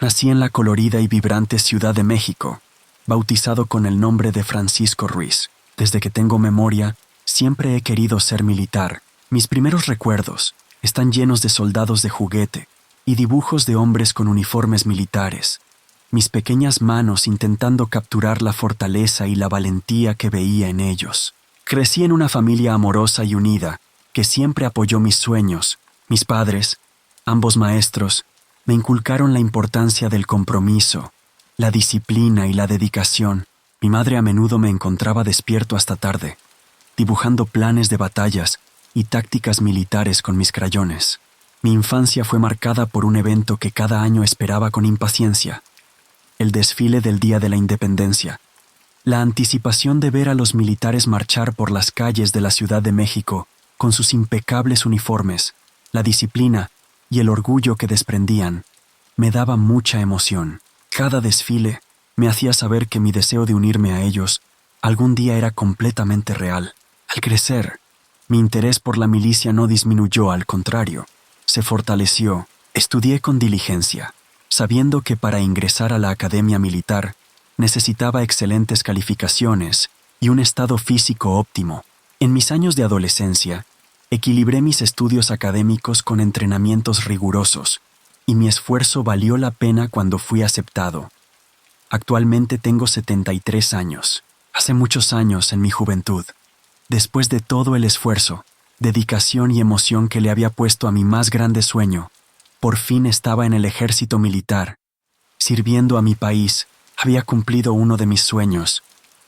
Nací en la colorida y vibrante Ciudad de México, bautizado con el nombre de Francisco Ruiz. Desde que tengo memoria, siempre he querido ser militar. Mis primeros recuerdos están llenos de soldados de juguete y dibujos de hombres con uniformes militares. Mis pequeñas manos intentando capturar la fortaleza y la valentía que veía en ellos. Crecí en una familia amorosa y unida, que siempre apoyó mis sueños. Mis padres, ambos maestros, me inculcaron la importancia del compromiso, la disciplina y la dedicación. Mi madre a menudo me encontraba despierto hasta tarde, dibujando planes de batallas y tácticas militares con mis crayones. Mi infancia fue marcada por un evento que cada año esperaba con impaciencia: el desfile del Día de la Independencia. La anticipación de ver a los militares marchar por las calles de la Ciudad de México con sus impecables uniformes, la disciplina y el orgullo que desprendían, me daba mucha emoción. Cada desfile me hacía saber que mi deseo de unirme a ellos algún día era completamente real. Al crecer, mi interés por la milicia no disminuyó, al contrario, se fortaleció. Estudié con diligencia, sabiendo que para ingresar a la academia militar necesitaba excelentes calificaciones y un estado físico óptimo. En mis años de adolescencia, equilibré mis estudios académicos con entrenamientos rigurosos, y mi esfuerzo valió la pena cuando fui aceptado. Actualmente tengo 73 años. Hace muchos años, en mi juventud, después de todo el esfuerzo, dedicación y emoción que le había puesto a mi más grande sueño, por fin estaba en el ejército militar. Sirviendo a mi país, había cumplido uno de mis sueños,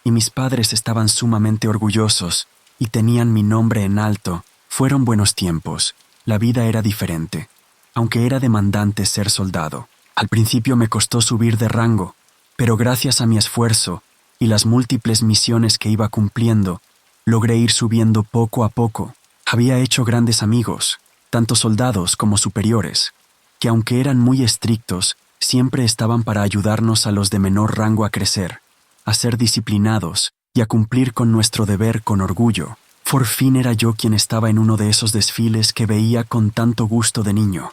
y mis padres estaban sumamente orgullosos y tenían mi nombre en alto. Fueron buenos tiempos. La vida era diferente, aunque era demandante ser soldado. Al principio me costó subir de rango, pero gracias a mi esfuerzo y las múltiples misiones que iba cumpliendo, logré ir subiendo poco a poco. Había hecho grandes amigos, tanto soldados como superiores, que aunque eran muy estrictos, siempre estaban para ayudarnos a los de menor rango a crecer, a ser disciplinados y a cumplir con nuestro deber con orgullo. Por fin era yo quien estaba en uno de esos desfiles que veía con tanto gusto de niño.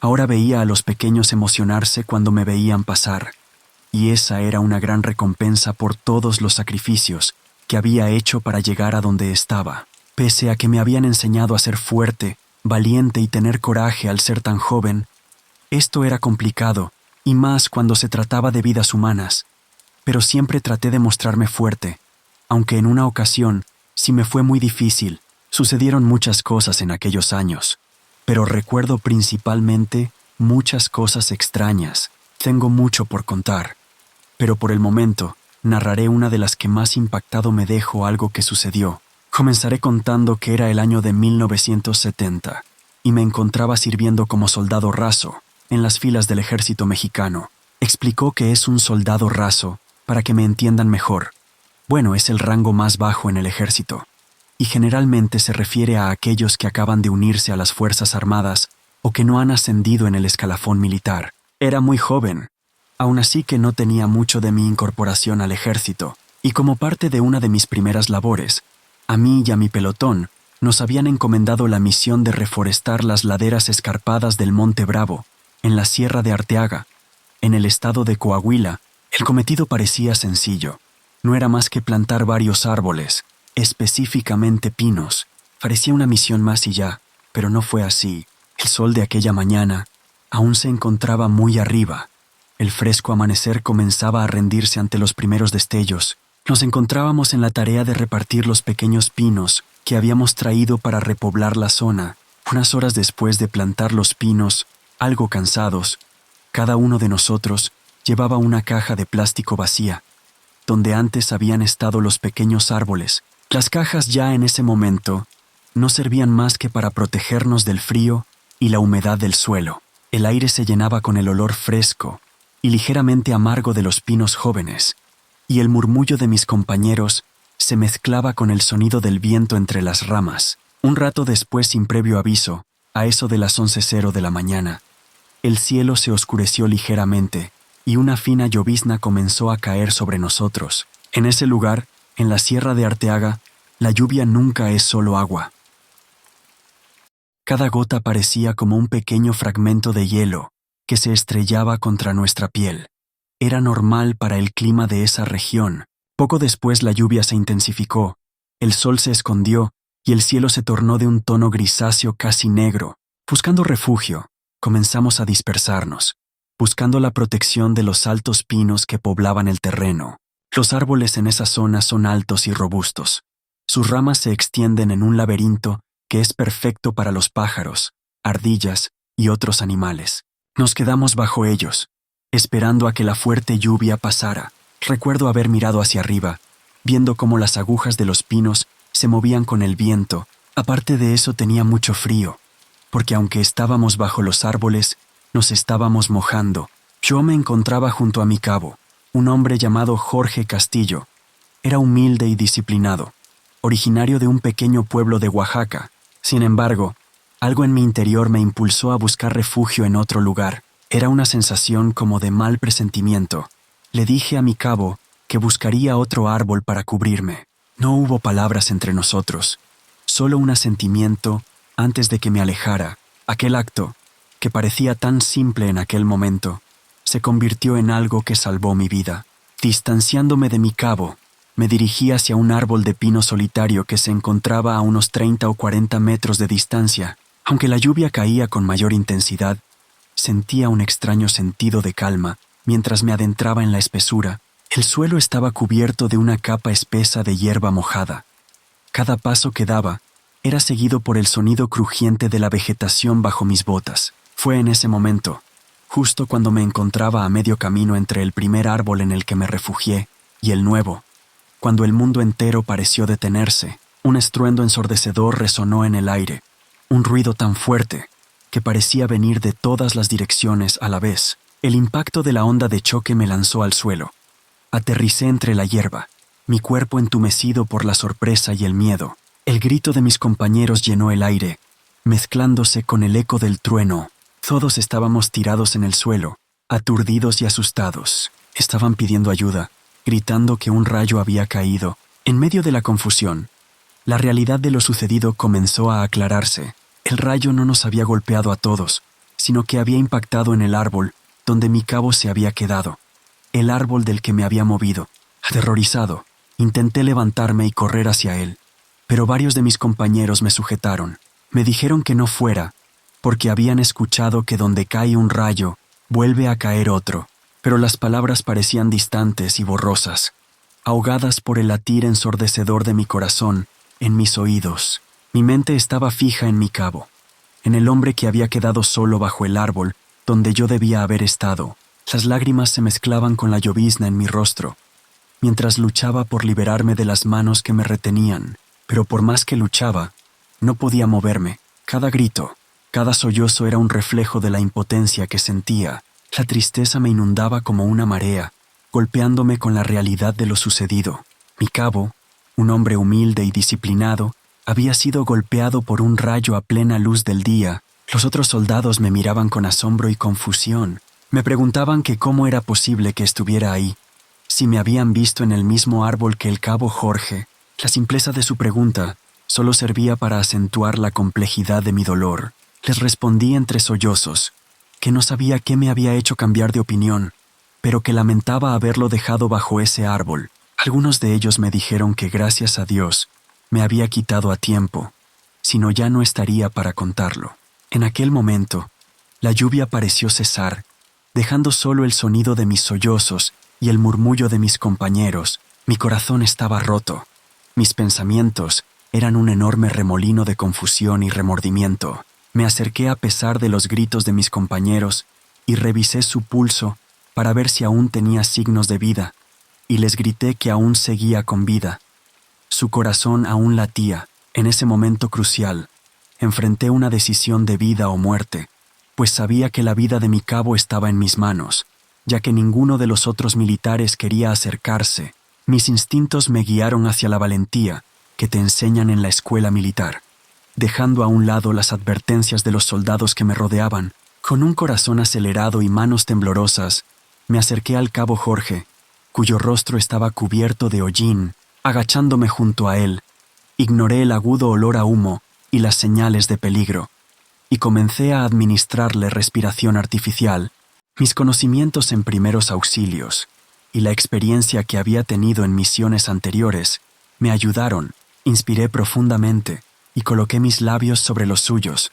Ahora veía a los pequeños emocionarse cuando me veían pasar, y esa era una gran recompensa por todos los sacrificios que había hecho para llegar a donde estaba. Pese a que me habían enseñado a ser fuerte, valiente y tener coraje al ser tan joven, esto era complicado, y más cuando se trataba de vidas humanas. Pero siempre traté de mostrarme fuerte, aunque en una ocasión sí me fue muy difícil. Sucedieron muchas cosas en aquellos años, pero recuerdo principalmente muchas cosas extrañas. Tengo mucho por contar, pero por el momento narraré una de las que más impactado me dejó algo que sucedió. Comenzaré contando que era el año de 1970 y me encontraba sirviendo como soldado raso en las filas del ejército mexicano. Explicó que es un soldado raso para que me entiendan mejor. Bueno, es el rango más bajo en el ejército, y generalmente se refiere a aquellos que acaban de unirse a las Fuerzas Armadas o que no han ascendido en el escalafón militar. Era muy joven, aún así que no tenía mucho de mi incorporación al ejército, y como parte de una de mis primeras labores, a mí y a mi pelotón nos habían encomendado la misión de reforestar las laderas escarpadas del Monte Bravo, en la Sierra de Arteaga, en el estado de Coahuila. El cometido parecía sencillo. No era más que plantar varios árboles, específicamente pinos. Parecía una misión más y ya, pero no fue así. El sol de aquella mañana aún se encontraba muy arriba. El fresco amanecer comenzaba a rendirse ante los primeros destellos. Nos encontrábamos en la tarea de repartir los pequeños pinos que habíamos traído para repoblar la zona. Unas horas después de plantar los pinos, algo cansados, cada uno de nosotros llevaba una caja de plástico vacía, donde antes habían estado los pequeños árboles. Las cajas ya en ese momento no servían más que para protegernos del frío y la humedad del suelo. El aire se llenaba con el olor fresco y ligeramente amargo de los pinos jóvenes, y el murmullo de mis compañeros se mezclaba con el sonido del viento entre las ramas. Un rato después, sin previo aviso, a eso de las 11:00 de la mañana, el cielo se oscureció ligeramente y una fina llovizna comenzó a caer sobre nosotros. En ese lugar, en la Sierra de Arteaga, la lluvia nunca es solo agua. Cada gota parecía como un pequeño fragmento de hielo que se estrellaba contra nuestra piel. Era normal para el clima de esa región. Poco después la lluvia se intensificó, el sol se escondió y el cielo se tornó de un tono grisáceo casi negro. Buscando refugio, comenzamos a dispersarnos, buscando la protección de los altos pinos que poblaban el terreno. Los árboles en esa zona son altos y robustos. Sus ramas se extienden en un laberinto que es perfecto para los pájaros, ardillas y otros animales. Nos quedamos bajo ellos, esperando a que la fuerte lluvia pasara. Recuerdo haber mirado hacia arriba, viendo cómo las agujas de los pinos se movían con el viento. Aparte de eso tenía mucho frío, porque aunque estábamos bajo los árboles, nos estábamos mojando. Yo me encontraba junto a mi cabo, un hombre llamado Jorge Castillo. Era humilde y disciplinado, originario de un pequeño pueblo de Oaxaca. Sin embargo, algo en mi interior me impulsó a buscar refugio en otro lugar. Era una sensación como de mal presentimiento. Le dije a mi cabo que buscaría otro árbol para cubrirme. No hubo palabras entre nosotros, solo un asentimiento antes de que me alejara. Aquel acto, que parecía tan simple en aquel momento, se convirtió en algo que salvó mi vida. Distanciándome de mi cabo, me dirigí hacia un árbol de pino solitario que se encontraba a unos 30 o 40 metros de distancia. Aunque la lluvia caía con mayor intensidad, sentía un extraño sentido de calma mientras me adentraba en la espesura. El suelo estaba cubierto de una capa espesa de hierba mojada. Cada paso que daba era seguido por el sonido crujiente de la vegetación bajo mis botas. Fue en ese momento, justo cuando me encontraba a medio camino entre el primer árbol en el que me refugié y el nuevo, cuando el mundo entero pareció detenerse. Un estruendo ensordecedor resonó en el aire, un ruido tan fuerte que parecía venir de todas las direcciones a la vez. El impacto de la onda de choque me lanzó al suelo. Aterricé entre la hierba, mi cuerpo entumecido por la sorpresa y el miedo. El grito de mis compañeros llenó el aire, mezclándose con el eco del trueno. Todos estábamos tirados en el suelo, aturdidos y asustados. Estaban pidiendo ayuda, gritando que un rayo había caído. En medio de la confusión, la realidad de lo sucedido comenzó a aclararse. El rayo no nos había golpeado a todos, sino que había impactado en el árbol donde mi cabo se había quedado. El árbol del que me había movido. Aterrorizado, intenté levantarme y correr hacia él, pero varios de mis compañeros me sujetaron. Me dijeron que no fuera, porque habían escuchado que donde cae un rayo, vuelve a caer otro, pero las palabras parecían distantes y borrosas, ahogadas por el latir ensordecedor de mi corazón en mis oídos. Mi mente estaba fija en mi cabo, en el hombre que había quedado solo bajo el árbol donde yo debía haber estado. Las lágrimas se mezclaban con la llovizna en mi rostro, mientras luchaba por liberarme de las manos que me retenían, pero por más que luchaba, no podía moverme. Cada grito, cada sollozo era un reflejo de la impotencia que sentía. La tristeza me inundaba como una marea, golpeándome con la realidad de lo sucedido. Mi cabo, un hombre humilde y disciplinado, había sido golpeado por un rayo a plena luz del día. Los otros soldados me miraban con asombro y confusión. Me preguntaban que cómo era posible que estuviera ahí, si me habían visto en el mismo árbol que el cabo Jorge. La simpleza de su pregunta solo servía para acentuar la complejidad de mi dolor. Les respondí entre sollozos que no sabía qué me había hecho cambiar de opinión, pero que lamentaba haberlo dejado bajo ese árbol. Algunos de ellos me dijeron que gracias a Dios me había quitado a tiempo, si no ya no estaría para contarlo. En aquel momento, la lluvia pareció cesar, dejando solo el sonido de mis sollozos y el murmullo de mis compañeros. Mi corazón estaba roto. Mis pensamientos eran un enorme remolino de confusión y remordimiento. Me acerqué a pesar de los gritos de mis compañeros y revisé su pulso para ver si aún tenía signos de vida, y les grité que aún seguía con vida. Su corazón aún latía. En ese momento crucial, enfrenté una decisión de vida o muerte, pues sabía que la vida de mi cabo estaba en mis manos, ya que ninguno de los otros militares quería acercarse. Mis instintos me guiaron hacia la valentía que te enseñan en la escuela militar. Dejando a un lado las advertencias de los soldados que me rodeaban, con un corazón acelerado y manos temblorosas, me acerqué al cabo Jorge, cuyo rostro estaba cubierto de hollín. Agachándome junto a él, ignoré el agudo olor a humo y las señales de peligro, y comencé a administrarle respiración artificial. Mis conocimientos en primeros auxilios y la experiencia que había tenido en misiones anteriores me ayudaron. Inspiré profundamente y coloqué mis labios sobre los suyos,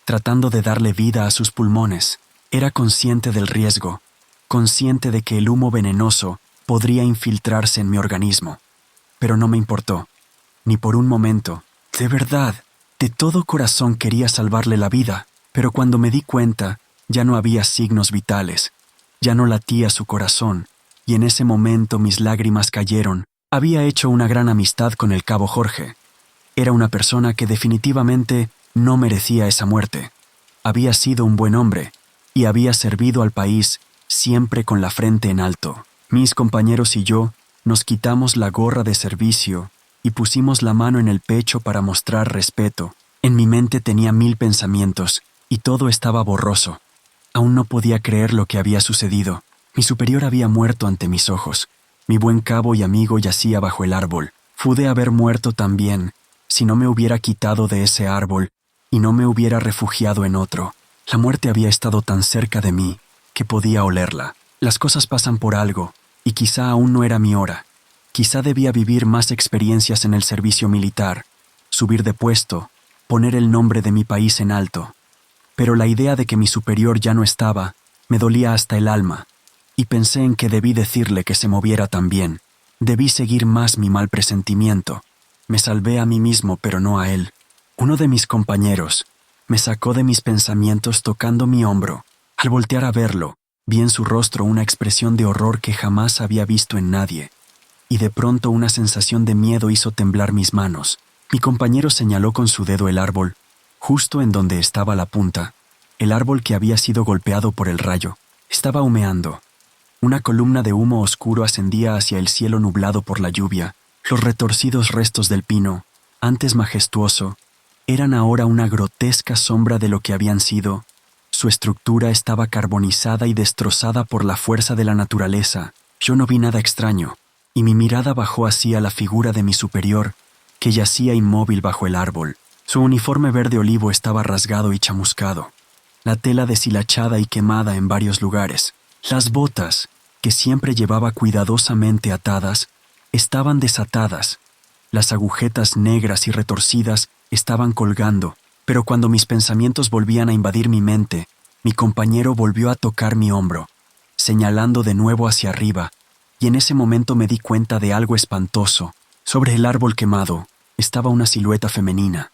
tratando de darle vida a sus pulmones. Era consciente del riesgo, consciente de que el humo venenoso podría infiltrarse en mi organismo. Pero no me importó, ni por un momento. De verdad, de todo corazón quería salvarle la vida, pero cuando me di cuenta, ya no había signos vitales, ya no latía su corazón, y en ese momento mis lágrimas cayeron. Había hecho una gran amistad con el cabo Jorge. Era una persona que definitivamente no merecía esa muerte. Había sido un buen hombre, y había servido al país siempre con la frente en alto. Mis compañeros y yo nos quitamos la gorra de servicio y pusimos la mano en el pecho para mostrar respeto. En mi mente tenía 1000 pensamientos, y todo estaba borroso. Aún no podía creer lo que había sucedido. Mi superior había muerto ante mis ojos. Mi buen cabo y amigo yacía bajo el árbol. Pude haber muerto también, si no me hubiera quitado de ese árbol y no me hubiera refugiado en otro. La muerte había estado tan cerca de mí que podía olerla. Las cosas pasan por algo, y quizá aún no era mi hora. Quizá debía vivir más experiencias en el servicio militar, subir de puesto, poner el nombre de mi país en alto. Pero la idea de que mi superior ya no estaba me dolía hasta el alma, y pensé en que debí decirle que se moviera también. Debí seguir más mi mal presentimiento. Me salvé a mí mismo, pero no a él. Uno de mis compañeros me sacó de mis pensamientos tocando mi hombro. Al voltear a verlo, vi en su rostro una expresión de horror que jamás había visto en nadie, y de pronto una sensación de miedo hizo temblar mis manos. Mi compañero señaló con su dedo el árbol, justo en donde estaba la punta, el árbol que había sido golpeado por el rayo. Estaba humeando. Una columna de humo oscuro ascendía hacia el cielo nublado por la lluvia. Los retorcidos restos del pino, antes majestuoso, eran ahora una grotesca sombra de lo que habían sido. Su estructura estaba carbonizada y destrozada por la fuerza de la naturaleza. Yo no vi nada extraño, y mi mirada bajó hacia la figura de mi superior, que yacía inmóvil bajo el árbol. Su uniforme verde olivo estaba rasgado y chamuscado, la tela deshilachada y quemada en varios lugares. Las botas, que siempre llevaba cuidadosamente atadas, estaban desatadas. Las agujetas negras y retorcidas estaban colgando, pero cuando mis pensamientos volvían a invadir mi mente, mi compañero volvió a tocar mi hombro, señalando de nuevo hacia arriba, y en ese momento me di cuenta de algo espantoso. Sobre el árbol quemado estaba una silueta femenina.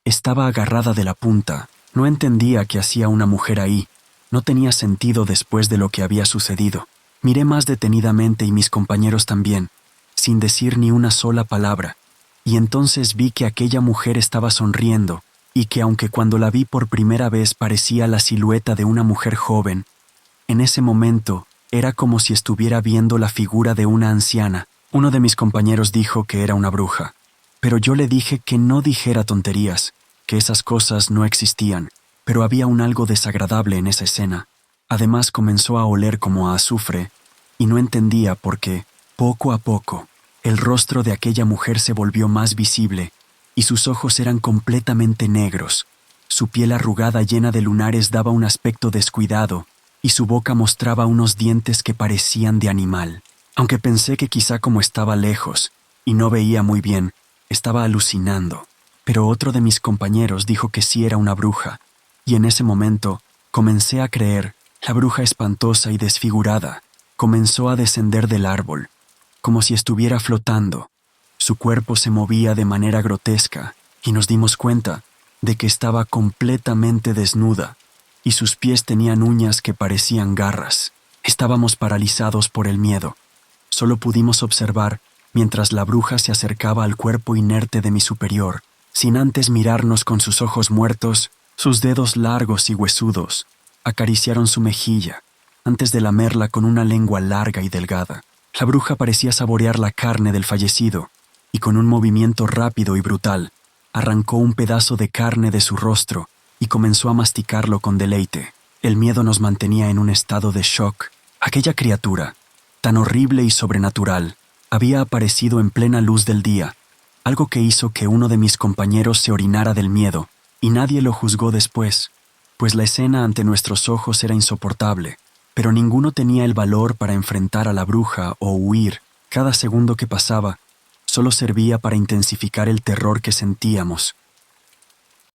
Estaba agarrada de la punta. No entendía qué hacía una mujer ahí. No tenía sentido después de lo que había sucedido. Miré más detenidamente y mis compañeros también, sin decir ni una sola palabra, y entonces vi que aquella mujer estaba sonriendo, y que aunque cuando la vi por primera vez parecía la silueta de una mujer joven, en ese momento era como si estuviera viendo la figura de una anciana. Uno de mis compañeros dijo que era una bruja, pero yo le dije que no dijera tonterías, que esas cosas no existían, pero había un algo desagradable en esa escena. Además comenzó a oler como a azufre, y no entendía por qué. Poco a poco, el rostro de aquella mujer se volvió más visible, y sus ojos eran completamente negros. Su piel arrugada llena de lunares daba un aspecto descuidado, y su boca mostraba unos dientes que parecían de animal. Aunque pensé que quizá como estaba lejos, y no veía muy bien, estaba alucinando. Pero otro de mis compañeros dijo que sí era una bruja, y en ese momento comencé a creer. La bruja espantosa y desfigurada comenzó a descender del árbol, como si estuviera flotando. Su cuerpo se movía de manera grotesca, y nos dimos cuenta de que estaba completamente desnuda, y sus pies tenían uñas que parecían garras. Estábamos paralizados por el miedo. Solo pudimos observar mientras la bruja se acercaba al cuerpo inerte de mi superior, sin antes mirarnos con sus ojos muertos. Sus dedos largos y huesudos acariciaron su mejilla antes de lamerla con una lengua larga y delgada. La bruja parecía saborear la carne del fallecido, y con un movimiento rápido y brutal, arrancó un pedazo de carne de su rostro y comenzó a masticarlo con deleite. El miedo nos mantenía en un estado de shock. Aquella criatura, tan horrible y sobrenatural, había aparecido en plena luz del día, algo que hizo que uno de mis compañeros se orinara del miedo, y nadie lo juzgó después, pues la escena ante nuestros ojos era insoportable. pero ninguno tenía el valor para enfrentar a la bruja o huir. Cada segundo que pasaba solo servía para intensificar el terror que sentíamos.